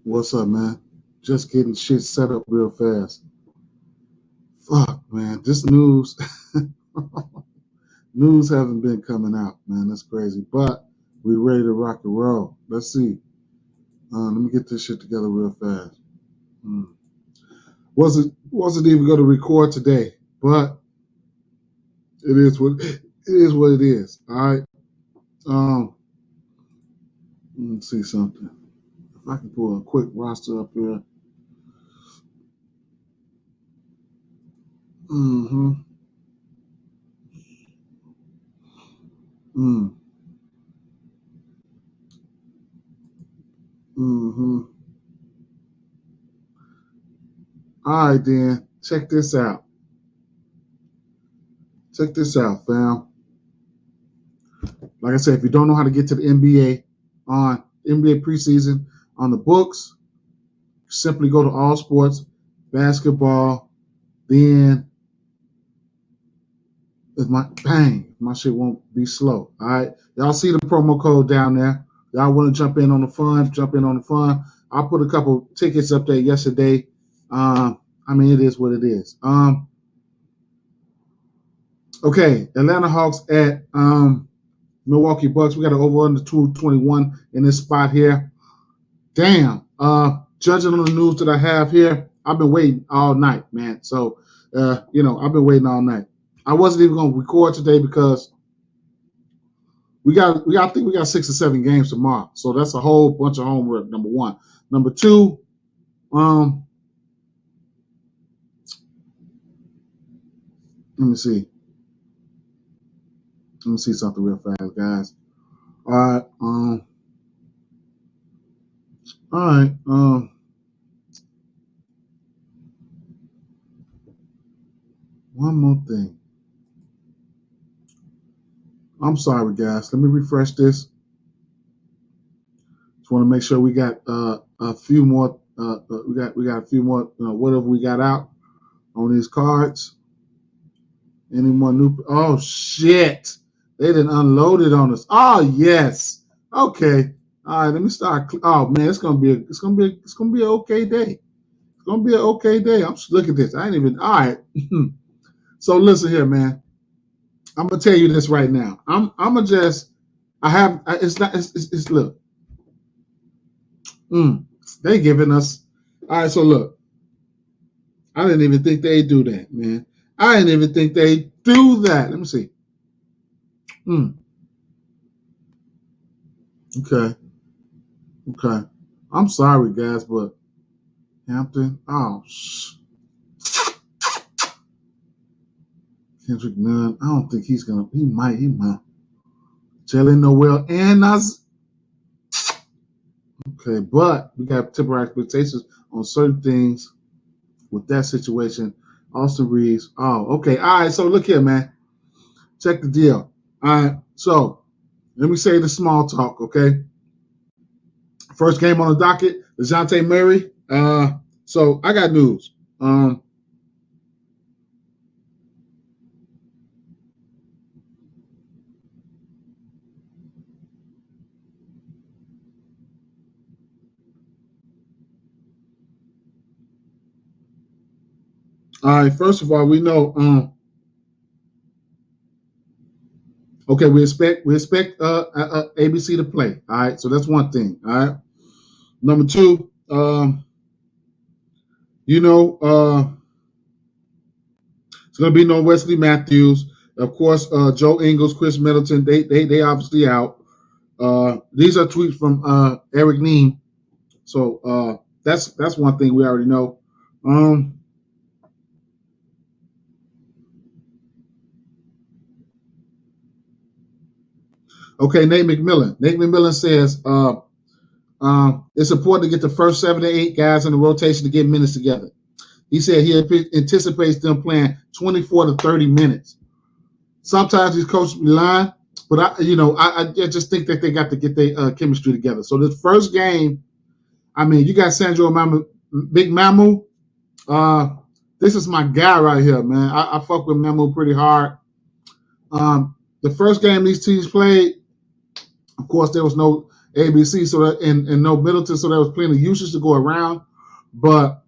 What's up, man? Just getting shit set up real fast. Fuck, man. This news haven't been coming out, man. That's crazy. But we ready to rock and roll. Let's see. Let me get this shit together real fast. Wasn't even going to record today, but it is what it is. All right. Let me see something. If I can pull a quick roster up here. Mm-hmm. Mm-hmm. All right, then. Check this out. Check this out, fam. Like I said, if you don't know how to get to the NBA on NBA preseason on the books, simply go to All Sports, Basketball, then if my shit won't be slow. All right. Y'all see the promo code down there. Y'all want to jump in on the fun. I put a couple tickets up there yesterday. It is what it is. Okay, Atlanta Hawks at Milwaukee Bucks. We got an over under 221 in this spot here. Damn. Judging on the news that I have here, I've been waiting all night, man. So, I've been waiting all night. I wasn't even going to record today because I think we got 6 or 7 games tomorrow. So that's a whole bunch of homework, number one. Number two, let me see. Let me see something real fast, guys. All right. One more thing. I'm sorry, guys. Let me refresh this. Just want to make sure we got a few more. We got a few more. Whatever we got out on these cards. Any more new? Oh shit! They didn't unload it on us. Oh yes. Okay. All right. Let me start. Oh man, it's gonna be an okay day. It's gonna be an okay day. Look at this. I ain't even. All right. So listen here, man. I'm gonna tell you this right now. It's look. They giving us. All right. So look. I didn't even think they'd do that, man. I didn't even think they'd do that. Let me see. Okay. I'm sorry, guys, but Hampton. Oh, Kendrick Nunn. I don't think he's gonna. He might. Jalen Noel and Nas. Okay, but we got temporary expectations on certain things with that situation. Austin Reeves. Oh, okay. All right. So look here, man. Check the deal. All right. So let me say the small talk, okay? First game on the docket, DeJounte Murray. So I got news. All right. First of all, we know. Okay, we expect ABC to play. All right, so that's one thing. All right. Number two, it's going to be no Wesley Matthews. Of course, Joe Ingles, Chris Middleton, they obviously out. These are tweets from Eric Neem. So that's one thing we already know. Okay, Nate McMillan. Nate McMillan says it's important to get the first 7 to 8 guys in the rotation to get minutes together. He said he anticipates them playing 24 to 30 minutes. Sometimes these coaches be lying, but I just think that they got to get their chemistry together. So this first game, you got Sandro Big Mamu. This is my guy right here, man. I fuck with Mamu pretty hard. The first game these teams played, of course, there was no ABC, so that and no Middleton, so there was plenty of usage to go around. But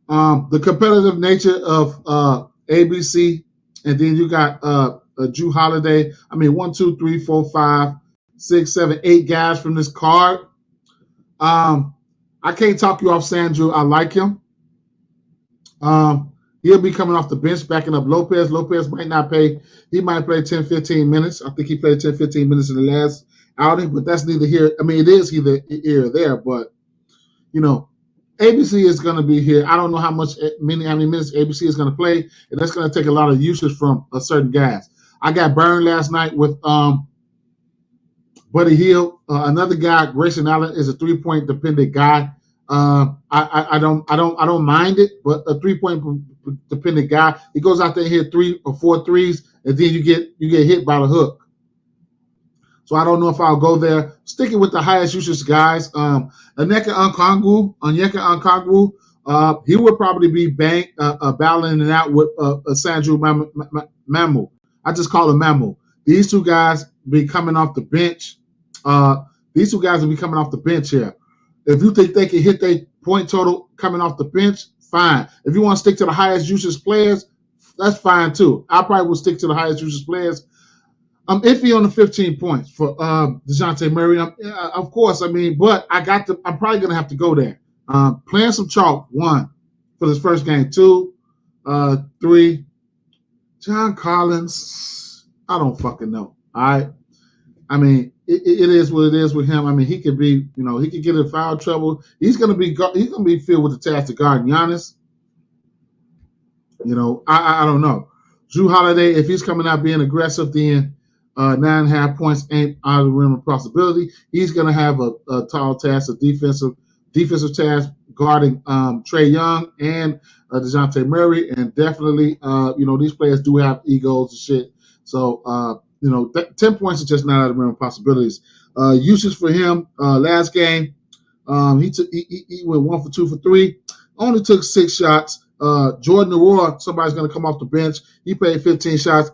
the competitive nature of ABC, and then you got Drew Holiday. I mean, 1, 2, 3, 4, 5, 6, 7, 8 guys from this card. I can't talk you off Sandro. I like him. He'll be coming off the bench, backing up Lopez. Lopez might not play. He might play 10, 15 minutes. I think he played 10, 15 minutes in the last outing, but that's neither here. I mean, it is either here or there, but, you know, ABC is going to be here. I don't know how many minutes ABC is going to play, and that's going to take a lot of usage from certain guys. I got burned last night with Buddy Hield. Another guy, Grayson Allen, is a 3-point dependent guy. I don't mind it, but a 3-point dependent guy. He goes out there and hit 3 or 4 threes, and then you get hit by the hook. So I don't know if I'll go there. Sticking with the highest usage guys, Onyeka Okongwu, he would probably be battling it out with Sandro Mamu. I just call him Mamu. These two guys be coming off the bench. These two guys will be coming off the bench here. If you think they can hit their point total coming off the bench, fine. If you want to stick to the highest usage players, that's fine too. I probably will stick to the highest usage players. I'm iffy on the 15 points for DeJounte Murray. Of course, I mean, but I'm probably going to have to go there. Playing some chalk, 1, for this first game. 2, 3, John Collins, I don't fucking know. All right. I mean, it is what it is with him. I mean, he could be, you know, he could get in foul trouble. He's gonna be filled with the task to guard Giannis. You know, I don't know. Drew Holiday, if he's coming out being aggressive, then 9.5 points ain't out of the realm of possibility. He's gonna have a tall task, a defensive task guarding Trae Young and DeJounte Murray, and definitely, you know, these players do have egos and shit. So, you know, 10 points is just not out of the realm of possibilities. Usage for him last game, he went 1 for 2 for 3. Only took 6 shots. Jordan Aurora, somebody's going to come off the bench. He played 15 shots.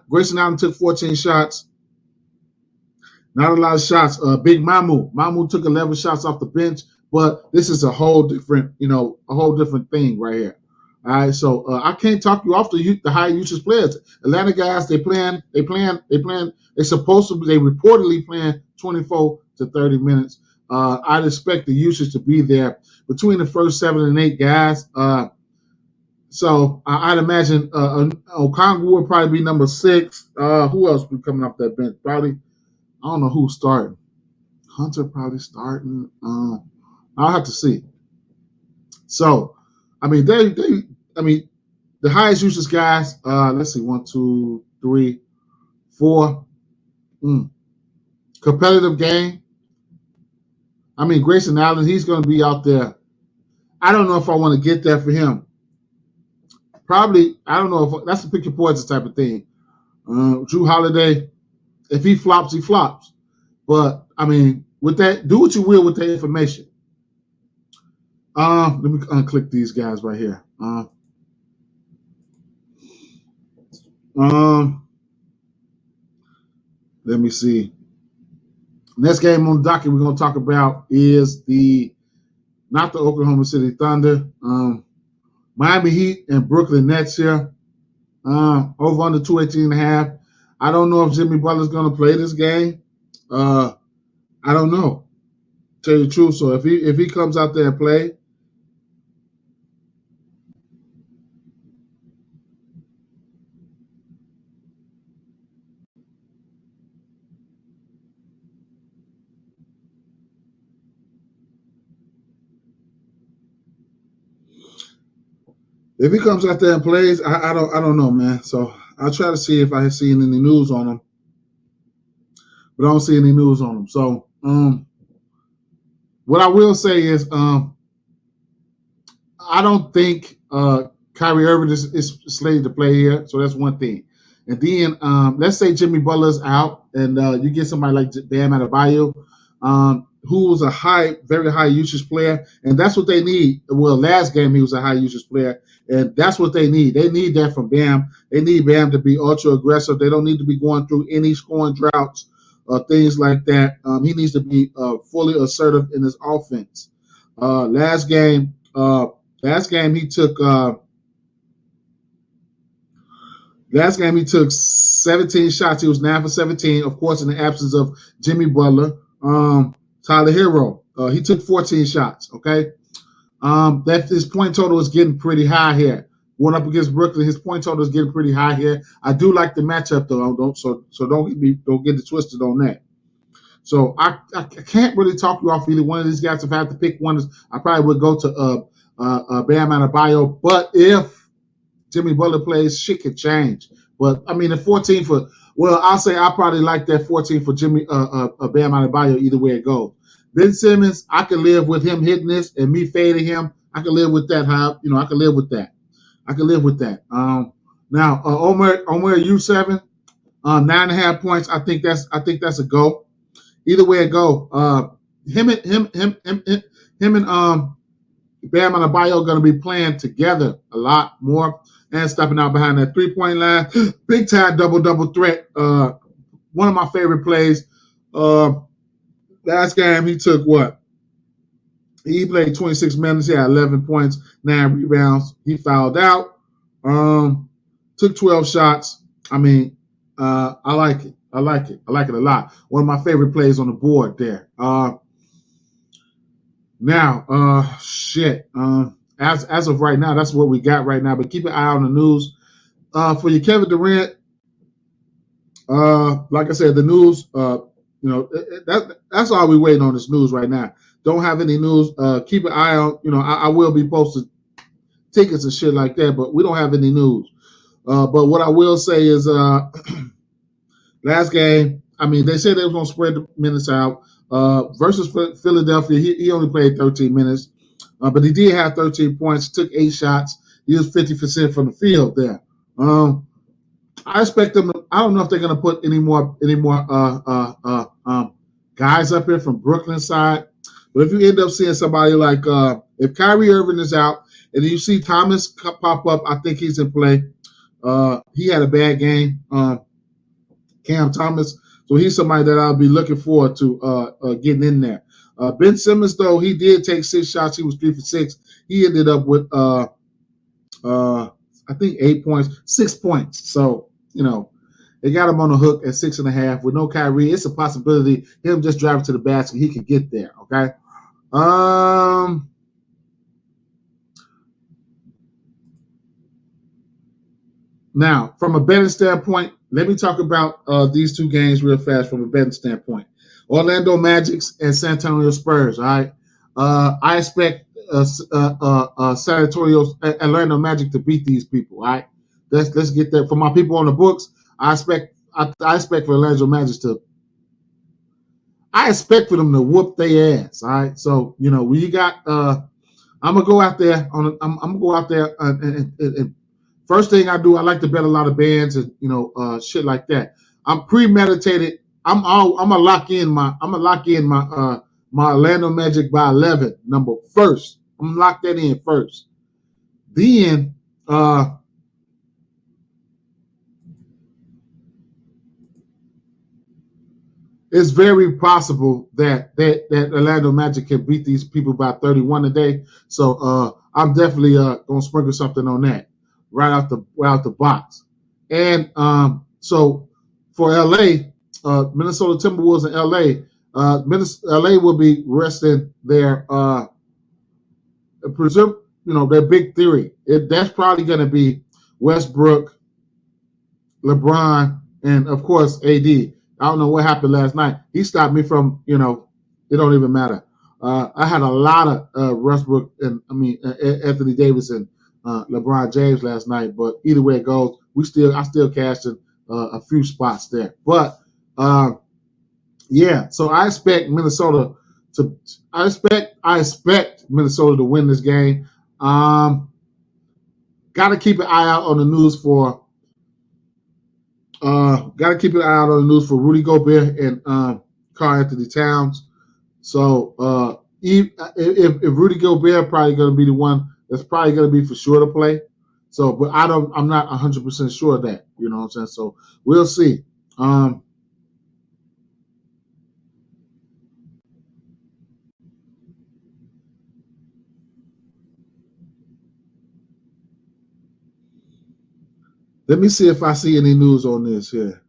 Grayson Allen took 14 shots. Not a lot of shots. Big Mamu took 11 shots off the bench, but this is a whole different thing right here. All right, so I can't talk you off the high usage players. Atlanta guys, they reportedly playing 24 to 30 minutes. I'd expect the usage to be there between the first 7 and 8 guys. So I'd imagine Okongwu would probably be number 6. Who else would be coming off that bench? Probably, I don't know who's starting. Hunter probably starting. I'll have to see. So, I mean, the highest usage guys, let's see, 1, 2, 3, 4. Competitive game. I mean, Grayson Allen, he's going to be out there. I don't know if I want to get there for him. Probably, I don't know if that's the pick your poison type of thing. Drew Holiday, if he flops, he flops. But, I mean, with that, do what you will with the information. Let me unclick these guys right here. Let me see. Next game on the docket we're going to talk about is not the Oklahoma City Thunder, Miami Heat and Brooklyn Nets here. Over under 218.5. I don't know if Jimmy Butler's going to play this game. I don't know, tell you the truth. So if he comes out there and play, I don't know, man. So I'll try to see if I have seen any news on him, but I don't see any news on him. So what I will say is I don't think Kyrie Irving is slated to play here. So that's one thing. And then let's say Jimmy Butler's out, and you get somebody like Bam Adebayo, who was a very high usage player, and that's what they need. Well, last game he was a high usage player, and that's what they need. They need that from Bam. They need Bam to be ultra aggressive. They don't need to be going through any scoring droughts. things like that. He needs to be fully assertive in his offense. Last game he took 17 shots. He was 9 for 17. Of course, in the absence of Jimmy Butler, Tyler Hero, he took 14 shots. Okay, that his point total is getting pretty high here. Going up against Brooklyn, his point total is getting pretty high here. I do like the matchup though. Don't get it twisted on that. So I can't really talk you off either one of these guys. If I have to pick one, I probably would go to Bam Adebayo. But if Jimmy Butler plays, shit could change. But I mean, the 14 for I'll say I probably like that 14 for Jimmy Bam Adebayo. Either way it goes. Ben Simmons, I can live with him hitting this and me fading him. I can live with that. I can live with that. Now Omer U7, 9.5 points. I think that's a go. Either way it go, him and Bam Adebayo are going to be playing together a lot more and stepping out behind that 3-point line. Big time double threat. One of my favorite plays. Last game he took what? He played 26 minutes. He had 11 points, 9 rebounds. He fouled out. Took 12 shots. I mean, I like it. I like it a lot. One of my favorite plays on the board there. As of right now, that's what we got right now. But keep an eye on the news. For your Kevin Durant, like I said, the news, that's all we're waiting on, this news right now. Don't have any news. Keep an eye on, I will be posting tickets and shit like that, but we don't have any news. But what I will say is last game, I mean, they said they were going to spread the minutes out. Versus Philadelphia, he only played 13 minutes, but he did have 13 points, took 8 shots. He was 50% from the field there. I expect them to, I don't know if they're going to put any more guys up here from Brooklyn side, but if you end up seeing somebody like if Kyrie Irving is out and you see Thomas pop up, I think he's in play. He had a bad game, Cam Thomas. So he's somebody that I'll be looking forward to getting in there. Ben Simmons, though, he did take 6 shots. He was 3 for 6. He ended up with, I think, 8 points, 6 points. So, they got him on the hook at 6.5. With no Kyrie, it's a possibility him just driving to the basket, he could get there, okay? Now, from a betting standpoint, let me talk about these two games real fast from a betting standpoint. Orlando Magics and San Antonio Spurs, all right? I expect San Antonio Orlando Magic to beat these people, all right? Let's get that. For my people on the books, I expect for Orlando Magic for them to whoop their ass, all right? So, when you got I'm gonna go out there and first thing I do, I like to bet a lot of bands and shit like that. I'm premeditated. I'm gonna lock in my Orlando Magic by 11 number first. I'm gonna lock that in first. Then it's very possible that Orlando Magic can beat these people by 31 today. So I'm definitely gonna sprinkle something on that right out the box. And so for LA, Minnesota Timberwolves in LA, LA will be resting their their big theory. That's probably going to be Westbrook, LeBron, and of course AD. I don't know what happened last night. He stopped me from, it don't even matter. I had a lot of Westbrook and Anthony Davis and LeBron James last night, but either way it goes, I still cashed in a few spots there. But so I expect Minnesota to win this game. Got to keep an eye out on the news for Rudy Gobert and Karl-Anthony Towns. So if Rudy Gobert probably going to be the one that's probably going to be for sure to play. So, but I'm not 100% sure of that. You know what I'm saying? So we'll see. Let me see if I see any news on this here.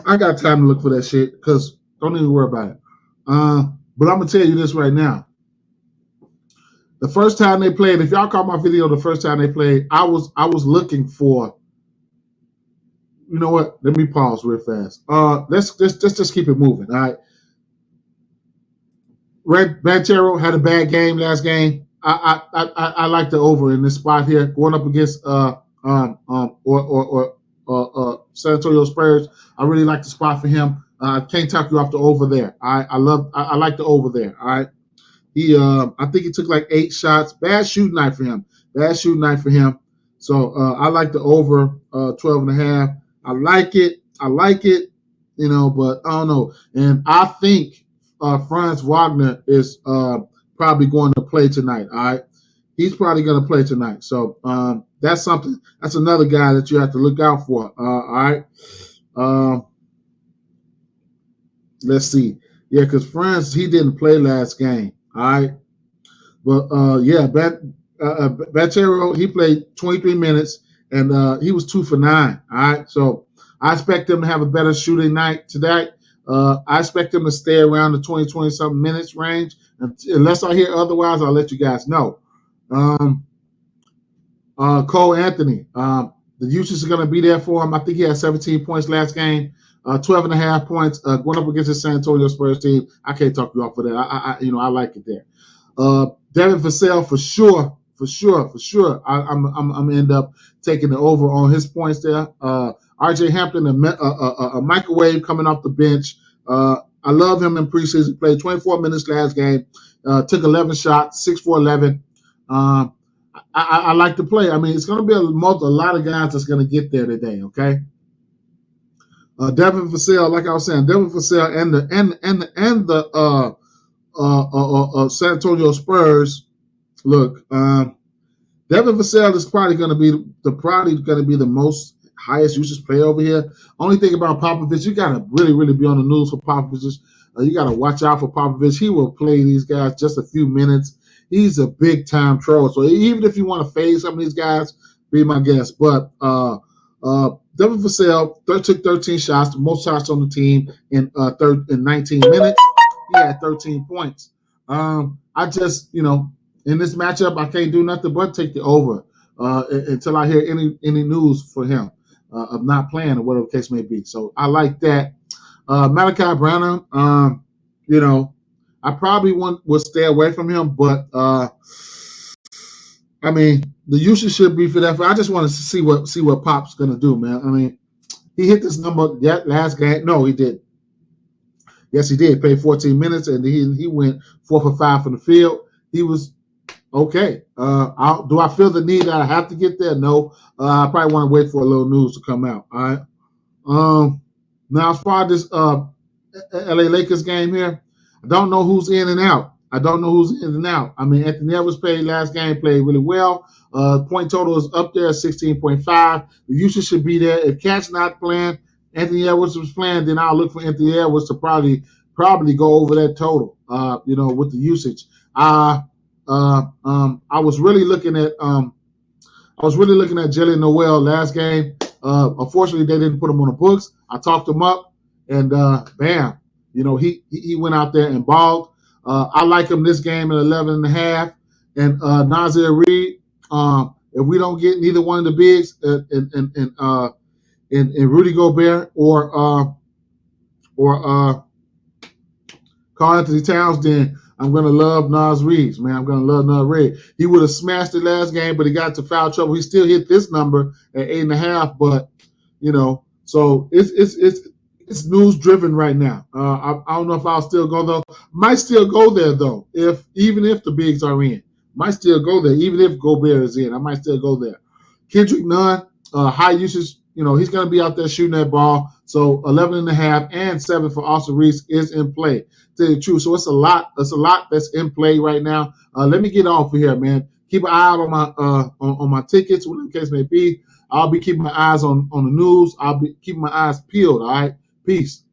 I got time to look for that shit because don't even worry about it. But I'm gonna tell you this right now. The first time they played, if y'all caught my video, the first time they played, I was looking for. You know what? Let me pause real fast. Let's just keep it moving. All right. Red Banchero had a bad game last game. I like the over in this spot here, going up against San Antonio Spurs. I really like the spot for him. I can't talk you off the over there. I like the over there. All right. I think he took like 8 shots. Bad shooting night for him. So I like the over 12.5. I like it. You know, but I don't know. And I think Franz Wagner is probably going to play tonight. All right. He's probably going to play tonight. So that's something. That's another guy that you have to look out for. All right. Let's see. Yeah, because Franz, he didn't play last game. All right. But yeah, Banchero, he played 23 minutes and he was 2 for 9. All right. So I expect him to have a better shooting night today. I expect him to stay around the 20-something minutes range. Unless I hear otherwise, I'll let you guys know. Cole Anthony, the usage is going to be there for him. I think he had 17 points last game, 12.5 points going up against the San Antonio Spurs team. I can't talk you off for that. I like it there. Devin Vassell for sure. I'm gonna end up taking the over on his points there. RJ Hampton, a microwave coming off the bench. I love him in preseason. Played 24 minutes last game. Took 11 shots, 6 for 11. I like to play. I mean, it's going to be a lot of guys that's going to get there today. Okay. Devin Vassell, like I was saying, Devin Vassell and the San Antonio Spurs. Look, Devin Vassell is probably going to be the most highest usage player over here. Only thing about Popovich, you got to really be on the news for Popovich. You got to watch out for Popovich. He will play these guys just a few minutes. He's a big time troll. So even if you want to fade some of these guys, be my guest. But Devin Vassell took 13 shots, the most shots on the team in 19 minutes. He had 13 points. I just, in this matchup, I can't do nothing but take the over until I hear any news for him of not playing or whatever the case may be. So I like that. Malachi Branham, I probably would stay away from him, but I mean, the usage should be for that. I just want to see what Pop's gonna do, man. I mean, he hit this number last game. No, he did. Yes, he did. Played 14 minutes, and he went 4 for 5 from the field. He was okay. Do I feel the need that I have to get there? No. I probably want to wait for a little news to come out. All right. Now, as far as this LA Lakers game here, I don't know who's in and out. I mean, Anthony Edwards played last game, played really well. Point total is up there at 16.5. The usage should be there. If Cat's not playing, Anthony Edwards was playing, then I'll look for Anthony Edwards to probably go over that total, with the usage. I was really looking at Jalen Noel last game. Unfortunately, they didn't put him on the books. I talked him up, and bam, he went out there and balled. I like him this game at 11.5. And Nazir Reed, if we don't get neither one of the bigs in Rudy Gobert or Karl Anthony Towns, then I'm going to love Nas Reed, man. I'm going to love Nas Reed. He would have smashed it last game, but he got to foul trouble. He still hit this number at 8.5, but, so it's news driven right now. I don't know if I'll still go though. Might still go there though. Even if the bigs are in, might still go there. Even if Gobert is in, I might still go there. Kendrick Nunn, high usage. He's going to be out there shooting that ball. So 11.5 and 7 for Austin Reeves is in play. To tell you the truth, so it's a lot. It's a lot that's in play right now. Let me get off of here, man. Keep an eye out on my tickets, whatever the case may be. I'll be keeping my eyes on the news. I'll be keeping my eyes peeled. All right, peace.